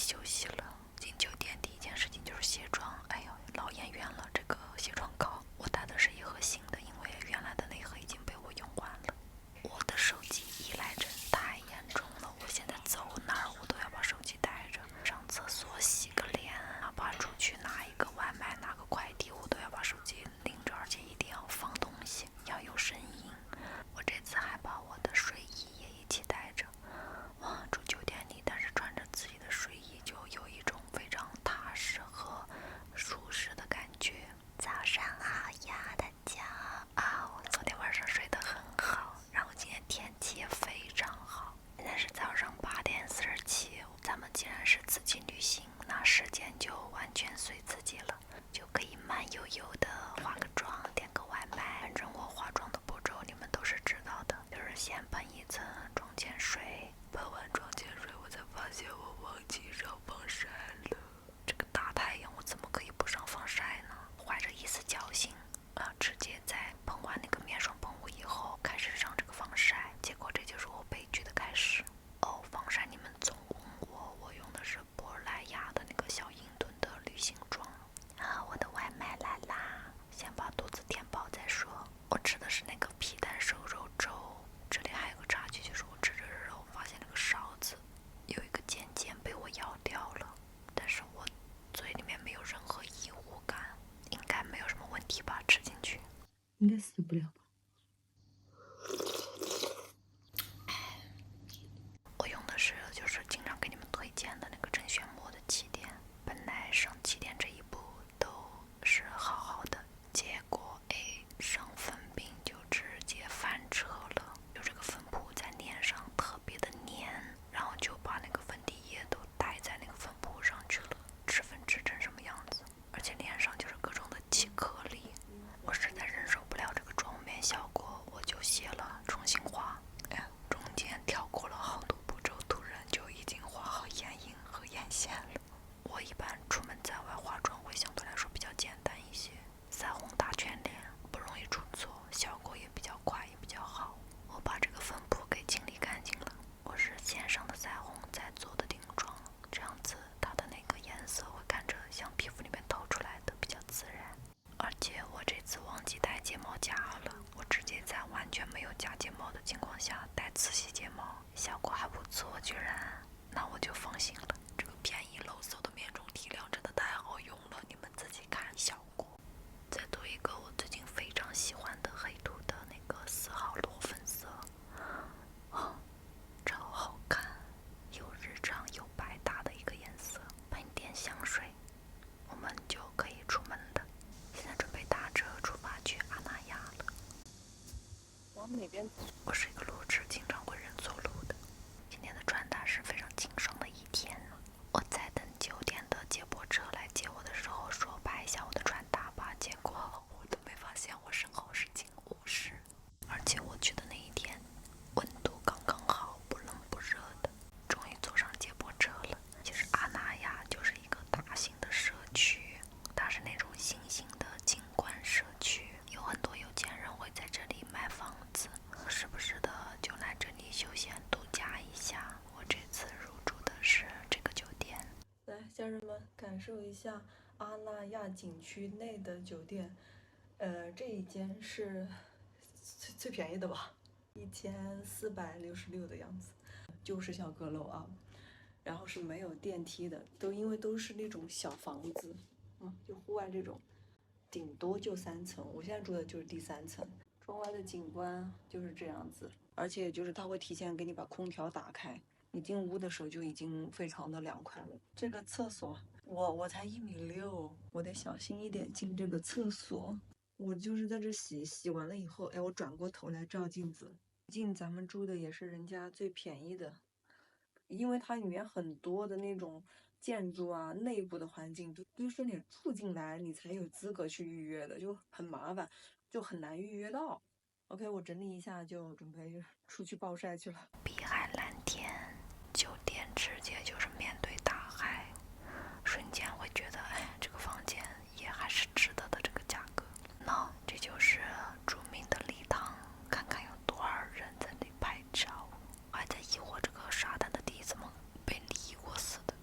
休息了。进酒店第一件事情就是卸妆，哎呦，老眼冤了，这个卸妆膏我带的是一盒新的，因为原来的那盒已经被我用完了。我的手机依赖症太严重了，我现在走哪儿我都要把手机带着，上厕所洗个脸，哪怕出去拿一个外卖拿个快递，我都要把手机拎着，而且一定要放东西，要有声音。我这次还把我的睡衣也一起带着。哇，住酒店里，但是穿着自己的睡衣就有一种非常踏实和舒适的感觉。早上好呀，大家啊！我昨天晚上睡得很好，然后今天天气也非常好。现在是早上8:47，咱们既然是自己旅行，那时间就完全随自己了，就可以慢悠悠的化个妆，点个外卖。反正我化妆的步骤你们都是知道的，就是先喷一层妆前水，喷完妆前水，我才发现我忘记上防晒了。这个大太阳，我怎么可以不上防晒呢？怀着一丝侥幸，直接在喷完那个面霜喷雾以后，开始上这个防晒。结果这就是我悲剧的开始。哦，防晒你们总问我，我用的是珀莱雅的那个小鹰墩的旅行装。啊，我的外卖来啦！先把肚子填饱再说。我吃的是那个皮蛋瘦肉粥。这里还有个插曲，就是我吃着肉，发现那个勺子有一个尖尖被我咬掉了，但是我嘴里面没有任何异物感，应该没有什么问题吧？吃进去应该死不了吧？我用的是就是经常给你们推荐的那个郑轩墨的气垫，本来上气垫这一步都是好好的，结果上粉饼就直接翻车了，就这个粉扑在脸上特别的黏，然后就把那个粉底液都带在那个粉扑上去了，脂粉质成什么样子，而且脸上就是各种的起颗粒，我实在忍受不了这个妆面效果，我就卸了，重新画。中间跳过了好多步骤，突然就已经画好眼影和眼线了。我一般出门在外化妆会相对来说比较简单一些，腮红大全脸，不容易出错，效果也比较快也比较好。我把这个粉扑给清理干净了，我是先上的腮红，再做的定妆，这样子它的那个颜色会看着像皮肤里面透出来的，比较自然。而且我这次忘记带睫毛夹了，我直接在完全没有夹睫毛的情况下带磁吸睫毛，效果还不错，居然，那我就放心了。这个便宜漏搜的面霜提亮真的太好用了，你们自己看效果。再涂一个我最近非常喜欢的黑土的那个4号裸粉色，超好看，又日常又百搭的一个颜色。喷点香水，我们就可以出门了。现在准备打车出发去阿那亚了。往哪边走？我是一个路痴，经常会认错路的。今天的穿搭是非常清爽的一天。我在等酒店的接驳车来接我的时候，说拍一下我的穿搭吧，结果我都没发现我身后是进屋室，而且我去的那一天温度刚刚好，不冷不热的。终于坐上接驳车了。其实阿那亚就是一个大型的社区，它是那种新型的景观社区，有很多有钱人会在这里买房子，时不时的就来这里休闲度假一下。我这次入住的是这个酒店。来，家人们感受一下阿那亚景区内的酒店。这一间是最便宜的吧，1466的样子，就是小阁楼啊，然后是没有电梯的，因为都是那种小房子，就户外这种，顶多就3层。我现在住的就是第3层，窗外的景观就是这样子，而且就是它会提前给你把空调打开。你进屋的时候就已经非常的凉快了。这个厕所，我才1.6米，我得小心一点进这个厕所。我就是在这洗完了以后，我转过头来照镜子。毕竟咱们住的也是人家最便宜的，因为它里面很多的那种建筑啊，内部的环境都是你住进来你才有资格去预约的，就很麻烦，就很难预约到。OK，我整理一下就准备出去暴晒去了。碧海蓝天，酒店直接就是面对大海，瞬间会觉得，这个房间也还是值得的这个价格。那这就是著名的礼堂，看看有多少人在那里拍照。我还在疑惑这个沙滩的底怎么被犁过似的。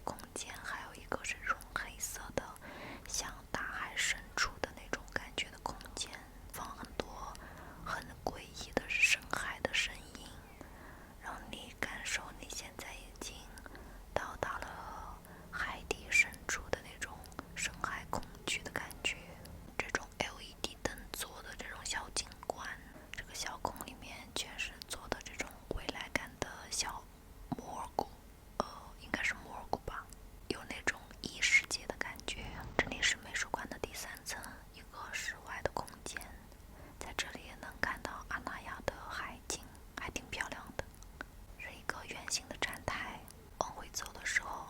空间，还有一个是这种黑色的，像大海深处的那种感觉的空间，放很多很诡异的深海的声音，让你感受你现在已经到达了海底深处的那种深海恐惧的感觉。这种 LED 灯做的这种小景观，这个小空里面全是做的这种未来感的小蘑菇，应该是蘑菇吧，有那种异世界的感觉。这里是美术馆的第3层，一个室外的空间，在这里也能看到阿那亚的海景，还挺漂亮的，是一个圆形的展台。往回走的时候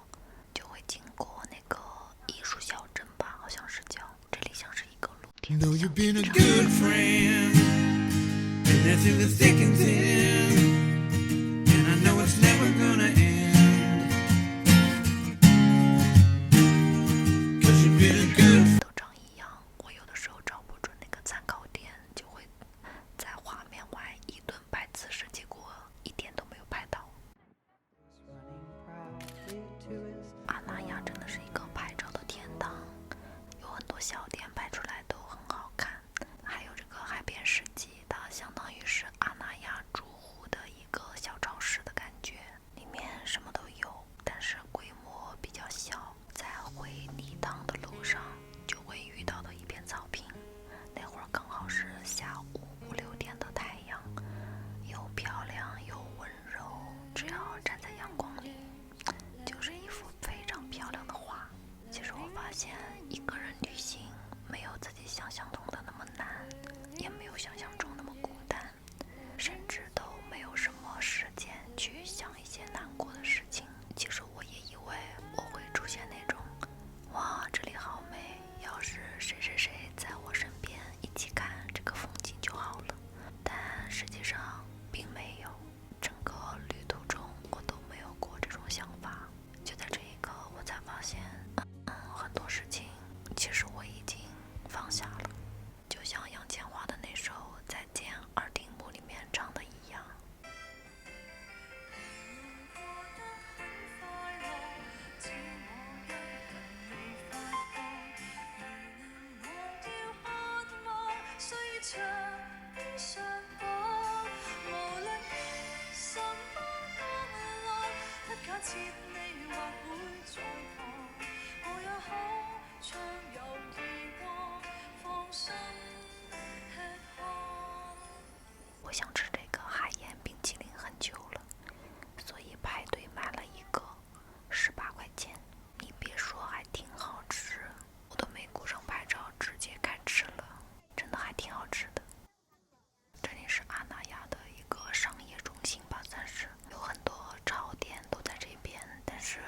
就会经过那个艺术小镇吧，好像是叫，这里像是一个露天的小都长一样，我有的时候找不准那个参考点，就会在画面外一顿拍姿势，结果一点都没有拍到。阿那亚真的是一个拍照的天堂，有很多小店拍出来都很好看，还有这个海边市集，它相当于是阿那亚住户的一个小超市的感觉，里面什么都有，但是规模比较小。在回礼堂的路上就会遇到的一片草坪，那会儿刚好是下午5、6点的太阳，又漂亮又温柔，只要站在阳光里就是一幅非常漂亮的画。其实我发现一个人旅行没有自己想象中的那么难，也没有想象中那么孤单，甚至都没有什么时间去想一些难过的事情。其实我也以为我会出现那种哇这里好美，要是谁谁谁在我身边一起看这个风景就好了，但实际上并没有，整个旅途中我都没有过这种想法。就在这一刻我才发现很多事情其实我已经放下了，就像杨千嬅的那首《再见二丁目》里面唱的一样。我想吃这个海盐冰淇淋很久了，所以排队买了一个，18块钱。你别说，还挺好吃，我都没顾上拍照，直接开吃了，真的还挺好吃的。这里是阿那亚的一个商业中心吧，算是有很多潮店都在这边，但是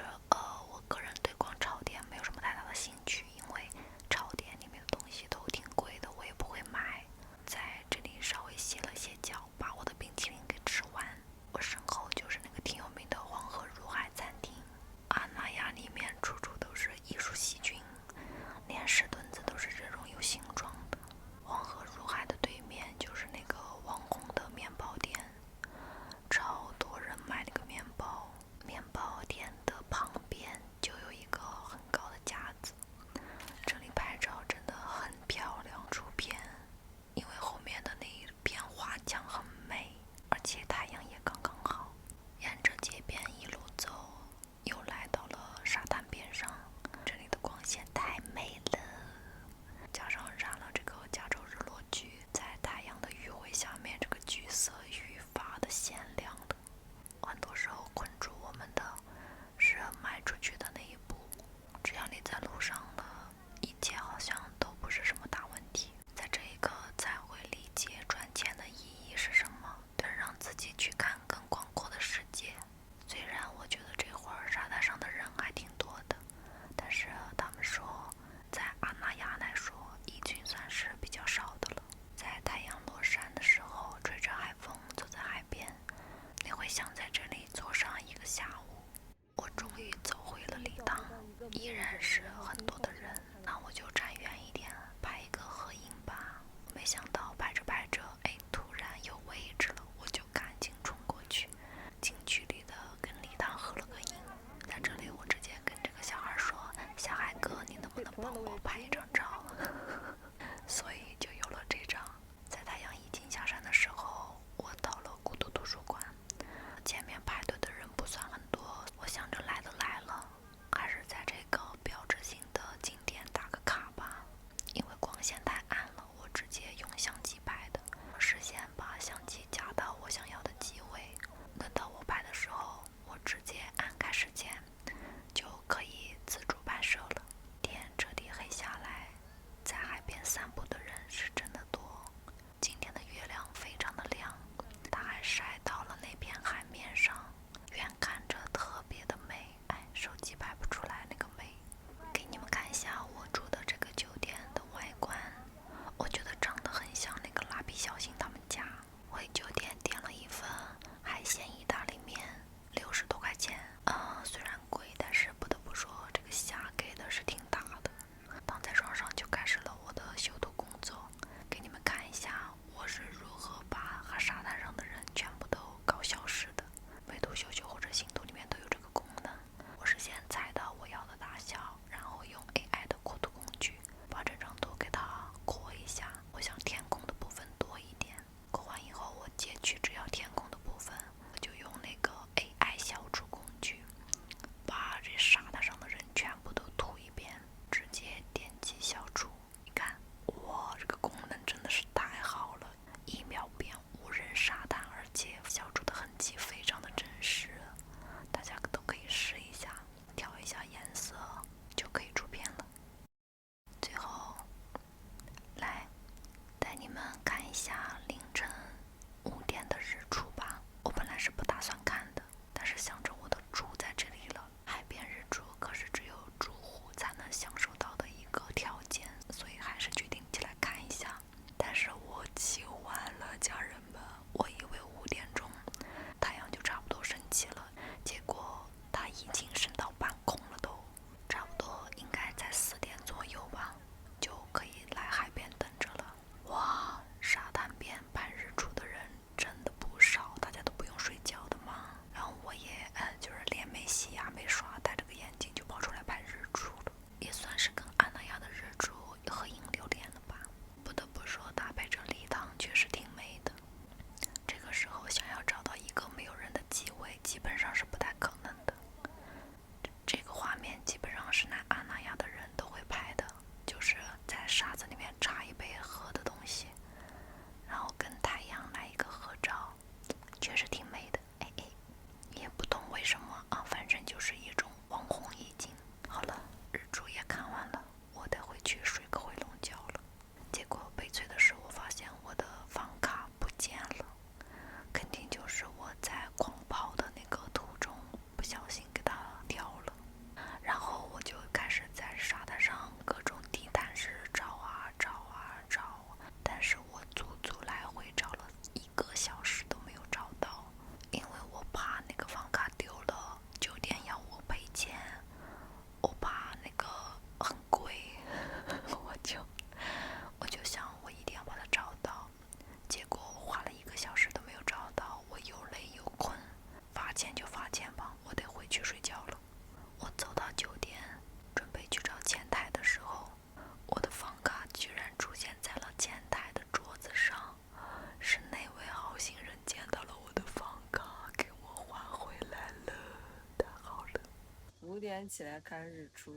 点起来看日出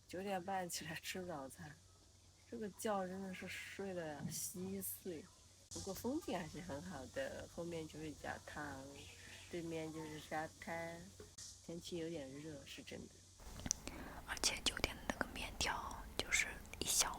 ，9点半起来吃早餐，这个觉真的是睡得稀碎。不过风景还是很好的，后面就是教堂，对面就是沙滩，天气有点热是真的。而且酒店的那个面条就是一小